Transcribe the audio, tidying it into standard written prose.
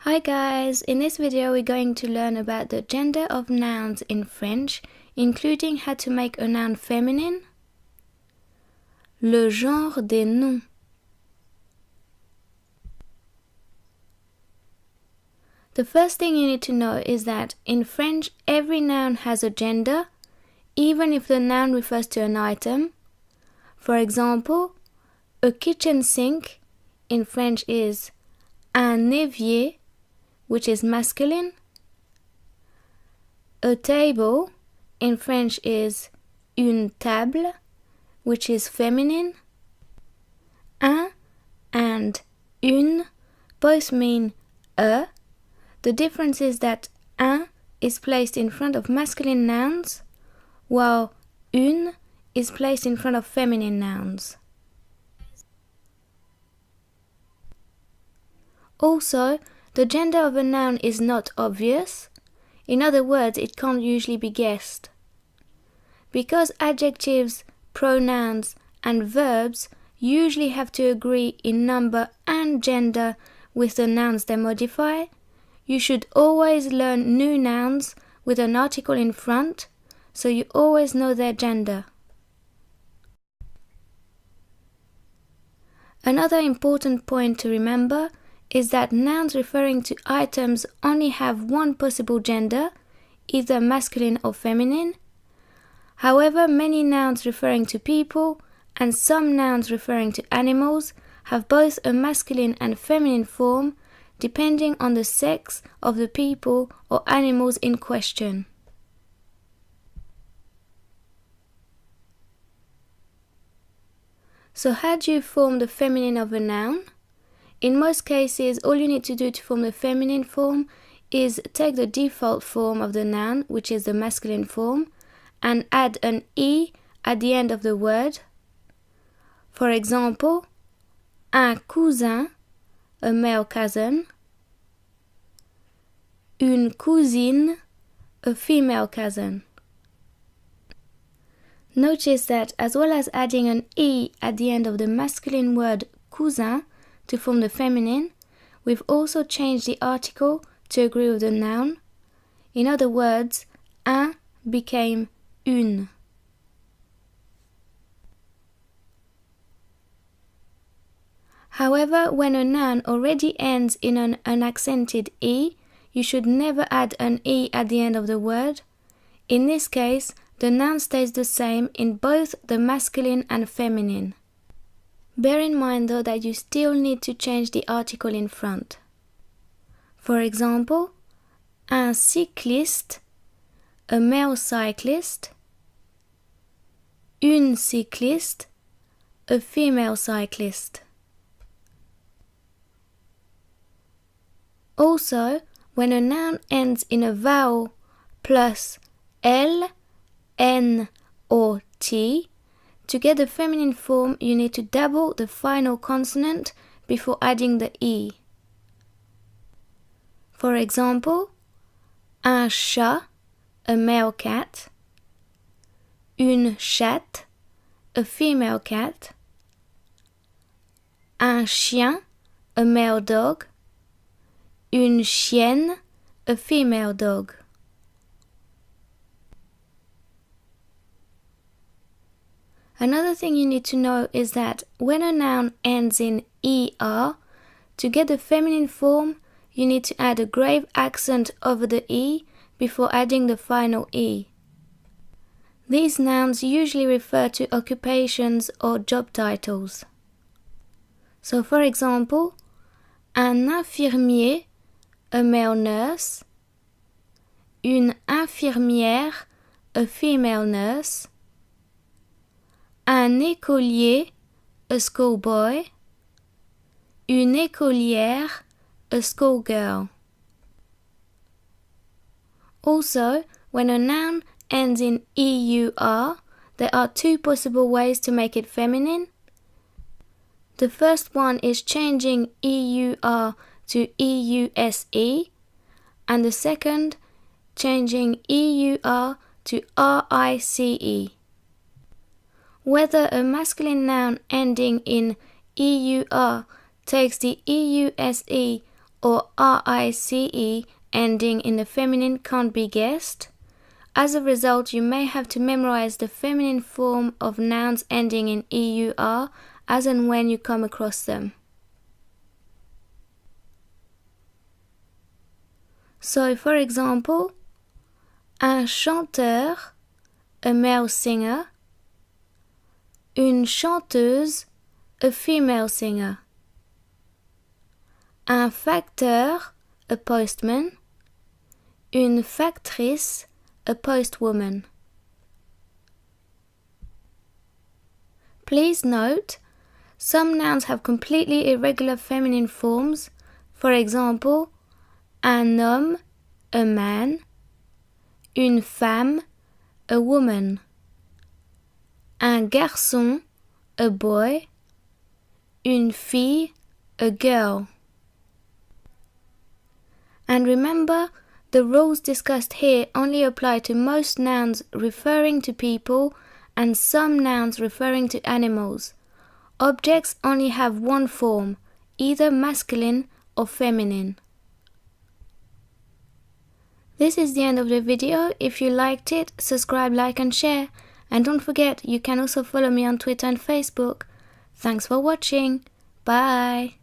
Hi guys, in this video we're going to learn about the gender of nouns in French, including how to make a noun feminine, le genre des noms. The first thing you need to know is that in French every noun has a gender, even if the noun refers to an item. For example, a kitchen sink in French is un évier, which is masculine. A table in French is une table, which is feminine. Un and une both mean a. The difference is that un is placed in front of masculine nouns, while une is placed in front of feminine nouns. Also, the gender of a noun is not obvious. In other words, it can't usually be guessed. Because adjectives, pronouns, and verbs usually have to agree in number and gender with the nouns they modify, you should always learn new nouns with an article in front, so you always know their gender. Another important point to remember is that nouns referring to items only have one possible gender, either masculine or feminine. However, many nouns referring to people and some nouns referring to animals have both a masculine and feminine form, depending on the sex of the people or animals in question. So how do you form the feminine of a noun? In most cases, all you need to do to form the feminine form is take the default form of the noun, which is the masculine form, and add an E at the end of the word. For example, un cousin, a male cousin, une cousine, a female cousin. Notice that as well as adding an E at the end of the masculine word cousin to form the feminine, we've also changed the article to agree with the noun. In other words, un became une. However, when a noun already ends in an unaccented E, you should never add an E at the end of the word. In this case, the noun stays the same in both the masculine and feminine. Bear in mind though that you still need to change the article in front. For example, un cycliste, a male cyclist, une cycliste, a female cyclist. Also, when a noun ends in a vowel plus L, N or T, to get the feminine form you need to double the final consonant before adding the E. For example, un chat, a male cat, une chatte, a female cat, un chien, a male dog, une chienne, a female dog. Another thing you need to know is that when a noun ends in ER, to get the feminine form, you need to add a grave accent over the E before adding the final E. These nouns usually refer to occupations or job titles. So for example, un infirmier, a male nurse, une infirmière, a female nurse, un écolier, a schoolboy, une écolière, a schoolgirl. Also, when a noun ends in EUR, there are two possible ways to make it feminine. The first one is changing EUR to EUSE, and the second, changing EUR to RICE. Whether a masculine noun ending in EUR takes the EUSE or RICE ending in the feminine can't be guessed. As a result, you may have to memorize the feminine form of nouns ending in EUR as and when you come across them. So, for example, un chanteur, a male singer, une chanteuse, a female singer, un facteur, a postman, une factrice, a postwoman. Please note, some nouns have completely irregular feminine forms. For example, un homme, a man, une femme, a woman, un garçon, a boy, une fille, a girl. And remember, the rules discussed here only apply to most nouns referring to people and some nouns referring to animals. Objects only have one form, either masculine or feminine. This is the end of the video. If you liked it, subscribe, like and share. And don't forget, you can also follow me on Twitter and Facebook. Thanks for watching. Bye!